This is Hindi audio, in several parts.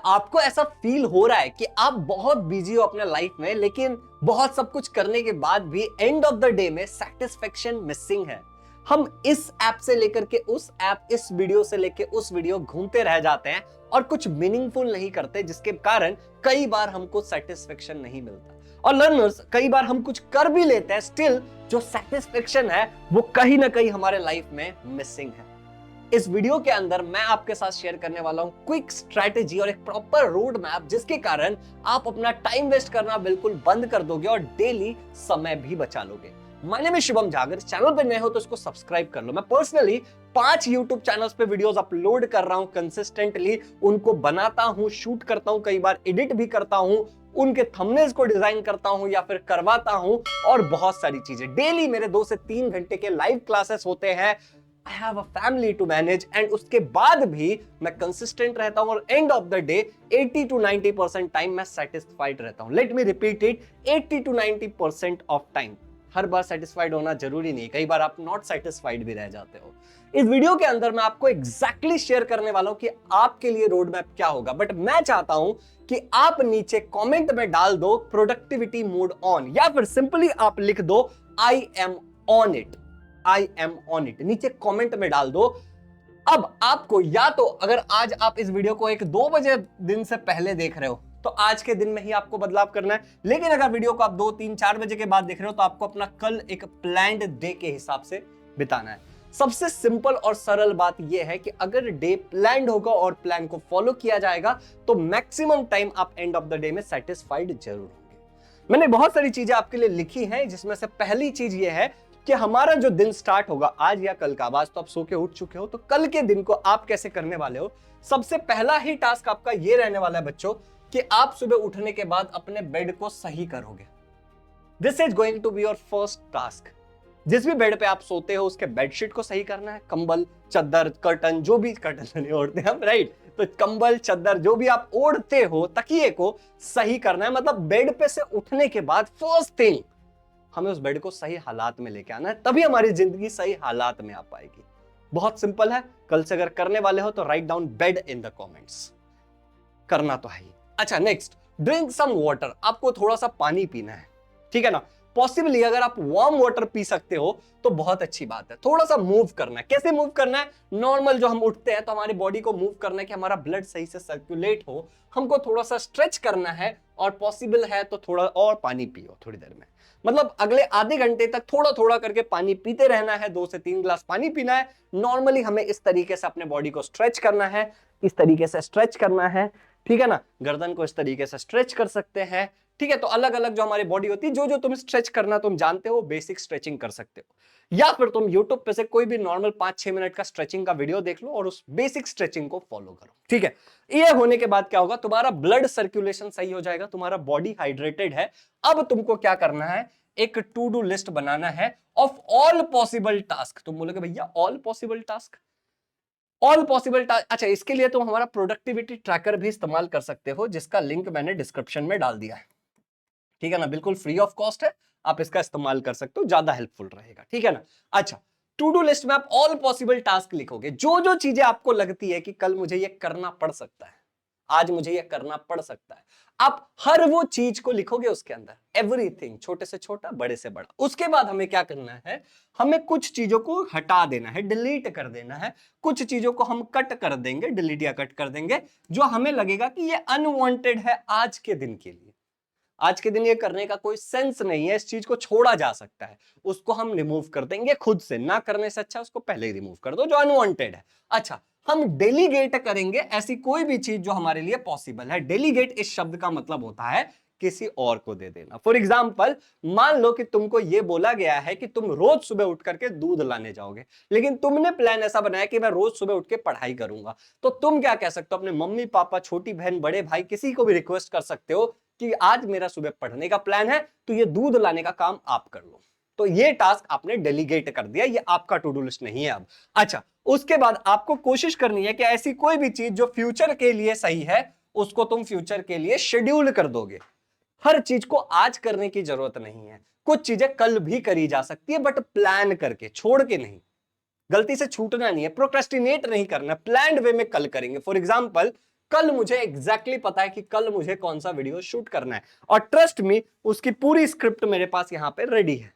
आपको ऐसा फील हो रहा है कि आप बहुत बिजी हो अपने लाइफ में, लेकिन बहुत सब कुछ करने के बाद भी एंड ऑफ द डे में सेटिस्फेक्शन मिसिंग है? हम इस ऐप से लेकर के उस ऐप, इस वीडियो से लेकर उस वीडियो घूमते रह जाते हैं और कुछ मीनिंगफुल नहीं करते, जिसके कारण कई बार हमको सेटिस्फेक्शन नहीं मिलता। और लर्नर्स, कई बार हम कुछ कर भी लेते हैं, स्टिल जो सेटिस्फेक्शन है वो कहीं ना कहीं हमारे लाइफ में मिसिंग है। इस वीडियो के अंदर मैं आपके साथ शेयर करने वाला हूं क्विक स्ट्रेटेजी और एक प्रॉपर रोड मैप, जिसके कारण आप अपना टाइम वेस्ट करना बिल्कुल बंद कर दोगे और डेली समय भी बचा लोगे। My name is Shubham Jha. अगर चैनल पे नए हो तो इसको सब्सक्राइब कर लो। मैं पर्सनली 5 यूट्यूब चैनल्स पे वीडियोस अपलोड कर रहा हूं कंसिस्टेंटली, उनको बनाता हूं, शूट करता हूं, कई बार एडिट भी करता हूं, उनके थंबनेल्स को डिजाइन करता हूं या फिर करवाता हूं, और बहुत सारी चीजें। डेली मेरे 2 से 3 घंटे के लाइव क्लासेस होते हैं। I have a family to manage, and उसके बाद भी मैं कंसिस्टेंट रहता हूं और end of the day 80 to 90% time मैं सेटिस्फाइड रहता हूं। Let me repeat it, 80 to 90% of time. Her bar satisfied होना जरूरी नहीं, कई बार आप नॉट सेटिस्फाइड भी रह जाते हो। इस वीडियो के अंदर मैं आपको एग्जैक्टली शेयर करने वाला हूं कि आपके लिए रोड मैप क्या होगा, बट मैं चाहता हूं कि आप नीचे कमेंट में डाल दो प्रोडक्टिविटी मोड ऑन, या फिर सिंपली आप लिख दो I am on it. I am on it नीचे कमेंट में डाल दो। अब आपको, या तो अगर आज आप इस वीडियो को 1-2 बजे दिन से पहले देख रहे हो तो आज के दिन में ही आपको बदलाव करना है, लेकिन अगर वीडियो को आप 2-3-4 बजे के बाद देख रहे हो तो आपको अपना कल एक प्लान्ड डे के हिसाब से बिताना है। सबसे सिंपल और सरल बात यह है कि अगर डे प्लान्ड होगा और प्लान को फॉलो किया जाएगा तो मैक्सिमम टाइम आप एंड ऑफ द डे में सेटिस्फाइड जरूर होंगे। मैंने बहुत सारी चीजें आपके लिए लिखी हैं, जिसमें से पहली चीज यह है कि हमारा जो दिन स्टार्ट होगा आज या कल का, आज तो आप सो के उठ चुके हो, तो कल के दिन को आप कैसे करने वाले हो। सबसे पहला ही टास्क आपका ये रहने वाला है बच्चों कि आप सुबह उठने के बाद अपने बेड को सही करोगे। This is going to be your first task. जिस भी बेड पे आप सोते हो उसके बेडशीट को सही करना है। कंबल, चद्दर, कर्टन, जो भी, कर्टन नहीं ओढ़ते हम, राइट, तो कंबल, चद्दर जो भी आप ओढ़ते हो, तकिए को सही करना है। मतलब बेड पे से उठने के बाद फर्स्ट थिंग हमें उस बेड को सही हालात में लेके आना है, तभी हमारी जिंदगी सही हालात में आ पाएगी। बहुत सिंपल है। कल से अगर करने वाले हो तो write down bed in the comments. करना तो है ही। अच्छा, नेक्स्ट, ड्रिंक सम वाटर। आपको थोड़ा सा पानी पीना है, ठीक है ना। पॉसिबली अगर आप वार्म वाटर पी सकते हो तो बहुत अच्छी बात है। थोड़ा सा मूव करना है। कैसे मूव करना है? नॉर्मल जो हम उठते हैं तो हमारी बॉडी को मूव करना है कि हमारा ब्लड सही से सर्कुलेट हो। हमको थोड़ा सा स्ट्रेच करना है, और पॉसिबल है तो थोड़ा और पानी पियो थोड़ी देर में। मतलब अगले आधे घंटे तक थोड़ा थोड़ा करके पानी पीते रहना है। 2 से 3 ग्लास पानी पीना है। नॉर्मली हमें इस तरीके से अपने बॉडी को स्ट्रेच करना है, इस तरीके से स्ट्रेच करना है, ठीक है ना। गर्दन को इस तरीके से स्ट्रेच कर सकते हैं, ठीक है। तो अलग अलग जो हमारी बॉडी होती है, जो जो तुम स्ट्रेच करना तुम जानते हो, बेसिक स्ट्रेचिंग कर सकते हो। या फिर तुम यूट्यूब पे से कोई भी नॉर्मल 5-6 मिनट का स्ट्रेचिंग का वीडियो देख लो और उस बेसिक स्ट्रेचिंग को फॉलो करो, ठीक है। ये होने के बाद क्या होगा, तुम्हारा ब्लड सर्कुलेशन सही हो जाएगा, तुम्हारा बॉडी हाइड्रेटेड है। अब तुमको क्या करना है, एक टू डू लिस्ट बनाना है ऑफ ऑल पॉसिबल टास्क। तुम बोलोगे भैया all possible task, all possible task. अच्छा, इसके लिए तुम हमारा प्रोडक्टिविटी ट्रैकर भी इस्तेमाल कर सकते हो, जिसका लिंक मैंने डिस्क्रिप्शन में डाल दिया है, ठीक है ना। बिल्कुल फ्री ऑफ कॉस्ट है, आप इसका इस्तेमाल कर सकते हो, ज्यादा हेल्पफुल रहेगा, ठीक है ना। अच्छा, टू डू लिस्ट में आप ऑल पॉसिबल टास्क लिखोगे। जो जो चीजें आपको लगती है कि कल मुझे ये करना पड़ सकता है, आज मुझे ये करना पड़ सकता है, आप हर वो चीज को लिखोगे उसके अंदर, एवरीथिंग, छोटे से छोटा, बड़े से बड़ा। उसके बाद हमें क्या करना है, हमें कुछ चीजों को हटा देना है, डिलीट कर देना है। कुछ चीजों को हम कट कर देंगे, डिलीट या कट कर देंगे, जो हमें लगेगा कि ये अनवांटेड है आज के दिन के लिए। आज के दिन ये करने का कोई सेंस नहीं है, इस चीज को छोड़ा जा सकता है, उसको हम रिमूव कर देंगे खुद से। ना करने से अच्छा उसको पहले ही रिमूव कर दो जो अनवांटेड है। अच्छा, हम डेलीगेट करेंगे ऐसी कोई भी चीज जो हमारे लिए पॉसिबल है। डेलीगेट इस शब्द का मतलब होता है किसी और को दे देना। फॉर एग्जाम्पल, मान लो कि तुमको यह बोला गया है कि तुम रोज सुबह उठ करके दूध लाने जाओगे, लेकिन तुमने प्लान ऐसा बनाया कि मैं रोज सुबह उठ के पढ़ाई करूंगा। तो तुम क्या कह सकते हो, अपने मम्मी पापा, छोटी बहन, बड़े भाई, किसी को भी रिक्वेस्ट कर सकते हो कि आज मेरा सुबह पढ़ने का प्लान है, तो ये दूध लाने का काम आप कर लो। तो ये टास्क आपने डेलीगेट कर दिया, ये आपका टू डू लिस्ट नहीं है अब। अच्छा, उसके बाद आपको कोशिश करनी है कि ऐसी कोई भी चीज जो फ्यूचर के लिए सही है, उसको तुम फ्यूचर के लिए शेड्यूल कर दोगे। हर चीज को आज करने की जरूरत नहीं है, कुछ चीजें कल भी करी जा सकती है, बट प्लान करके, छोड़ के नहीं। गलती से छूटना नहीं है, प्रोक्रेस्टिनेट नहीं करना, प्लान्ड वे में कल करेंगे। फॉर एग्जाम्पल, कल मुझे एग्जैक्टली पता है कि कल मुझे कौन सा वीडियो शूट करना है, और ट्रस्ट मी उसकी पूरी स्क्रिप्ट मेरे पास यहां पे रेडी है।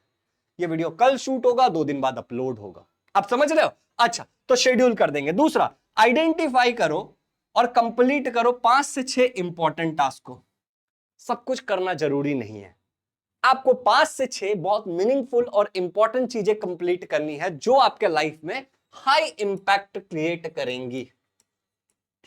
ये वीडियो कल शूट होगा, 2 दिन बाद अपलोड होगा। आप समझ रहे हो? अच्छा, तो शेड्यूल कर देंगे। दूसरा, आइडेंटिफाई करो और कंप्लीट करो 5 से 6 इंपॉर्टेंट टास्क को। सब कुछ करना जरूरी नहीं है, आपको 5 से 6 बहुत मीनिंगफुल और इंपॉर्टेंट चीजें कंप्लीट करनी है जो आपके लाइफ में हाई इंपैक्ट क्रिएट करेंगी।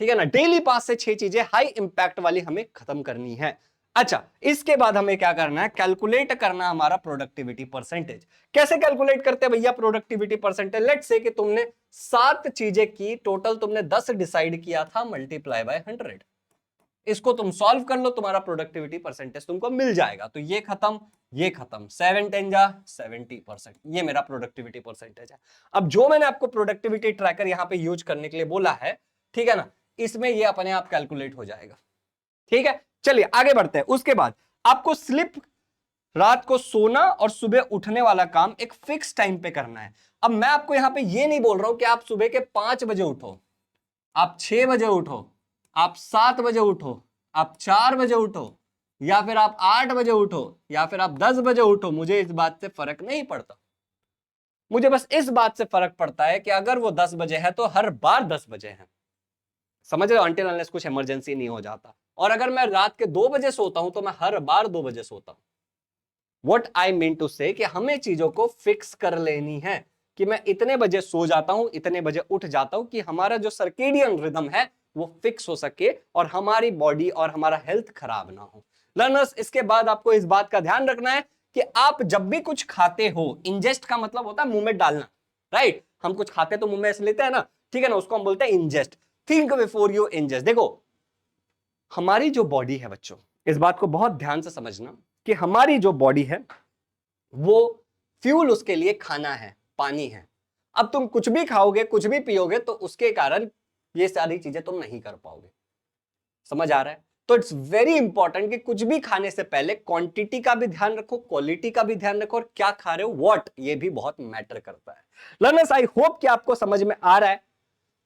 ठीक है ना? डेली 5 से 6 चीजें हाई इंपैक्ट वाली हमें खत्म करनी है। अच्छा, इसके बाद हमें क्या करना है? कैलकुलेट करना हमारा प्रोडक्टिविटी परसेंटेज। कैसे कैलकुलेट करते हैं भैया प्रोडक्टिविटी परसेंटेज? लेट्स से कि तुमने 7 चीजें की, टोटल तुमने 10 डिसाइड किया था, मल्टीप्लाई बाय 100। इसको तुम सॉल्व कर लो, तुम्हारा प्रोडक्टिविटी परसेंटेज तुमको मिल जाएगा। तो ये खत्म, ये खत्म, 7 10 जा 70%, ये मेरा प्रोडक्टिविटी परसेंटेज है। अब जो मैंने आपको प्रोडक्टिविटी ट्रैकर यहां पे यूज करने के लिए बोला है, ठीक है ना, इसमें ये अपने आप कैलकुलेट हो जाएगा। ठीक है, चलिए आगे बढ़ते हैं। उसके बाद आपको स्लिप, रात को सोना और सुबह उठने वाला काम एक फिक्स टाइम पे करना है। अब मैं आपको यहां पे ये नहीं बोल रहा हूं कि आप सुबह के 5 बजे उठो, आप 6 बजे उठो, आप 7 बजे उठो, आप 4 बजे उठो, या फिर आप 8 बजे उठो, या फिर आप 10 बजे उठो। मुझे इस बात से फर्क नहीं पड़ता। मुझे बस इस बात से फर्क पड़ता है कि अगर वो 10 बजे है तो हर बार 10 बजे है। समझ रहे हो? अनटिल अनलेस कुछ इमरजेंसी नहीं हो जाता। और अगर मैं रात के 2 बजे सोता हूं तो मैं हर बार 2 बजे सोता हूं। What I mean to say कि हमें चीजों को फिक्स कर लेनी है कि मैं इतने बजे सो जाता हूं, इतने बजे उठ जाता हूं, कि हमारा जो सर्केडियन रिदम है वो फिक्स हो सके और हमारी बॉडी और हमारा हेल्थ खराब ना हो। लर्नर्स, इसके बाद आपको इस बात का ध्यान रखना है कि आप जब भी कुछ खाते हो, इंजेस्ट का मतलब होता है मुंह में डालना, राइट? हम कुछ खाते तो मुंह में ऐसे लेते हैं ना, ठीक है ना, उसको हम बोलते हैं ingest. Think before you ingest. देखो, हमारी जो बॉडी है बच्चों, इस बात को बहुत ध्यान से समझना कि हमारी जो बॉडी है वो फ्यूल उसके लिए खाना है, पानी है। अब तुम कुछ भी खाओगे, कुछ भी पियोगे, तो उसके कारण ये सारी चीजें तुम नहीं कर पाओगे। समझ आ रहा है? तो इट्स वेरी इंपॉर्टेंट कि कुछ भी खाने से पहले क्वांटिटी का भी ध्यान रखो, क्वालिटी का भी ध्यान रखो, और क्या खा रहे हो, व्हाट, ये भी बहुत मैटर करता है। लर्नर्स, आई होप कि आपको समझ में आ रहा है।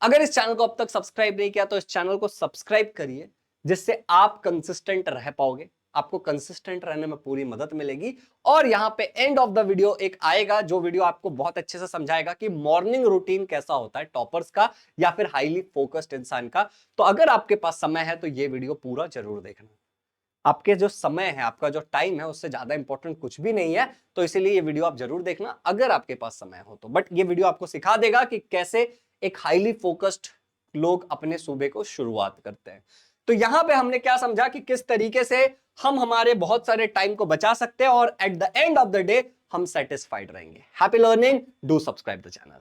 अगर इस चैनल को अब तक सब्सक्राइब नहीं किया तो इस चैनल को सब्सक्राइब करिए, जिससे आप कंसिस्टेंट रह पाओगे, आपको कंसिस्टेंट रहने में पूरी मदद मिलेगी। और यहां पे एंड ऑफ द वीडियो एक आएगा जो वीडियो आपको बहुत अच्छे से समझाएगा कि मॉर्निंग रूटीन कैसा होता है टॉपर्स का या फिर हाईली फोकस्ड इंसान का। तो अगर आपके पास समय है तो ये वीडियो पूरा जरूर देखना। आपके जो समय है, आपका जो टाइम है, उससे ज्यादा इंपॉर्टेंट कुछ भी नहीं है, तो इसीलिए ये वीडियो आप जरूर देखना अगर आपके पास समय हो तो। बट ये वीडियो आपको सिखा देगा कि कैसे एक हाईली फोकस्ड लोग अपने सूबे को शुरुआत करते हैं। तो यहां पे हमने क्या समझा कि किस तरीके से हम हमारे बहुत सारे टाइम को बचा सकते हैं और at the end of the day हम सेटिस्फाइड रहेंगे। Happy learning, do subscribe the channel.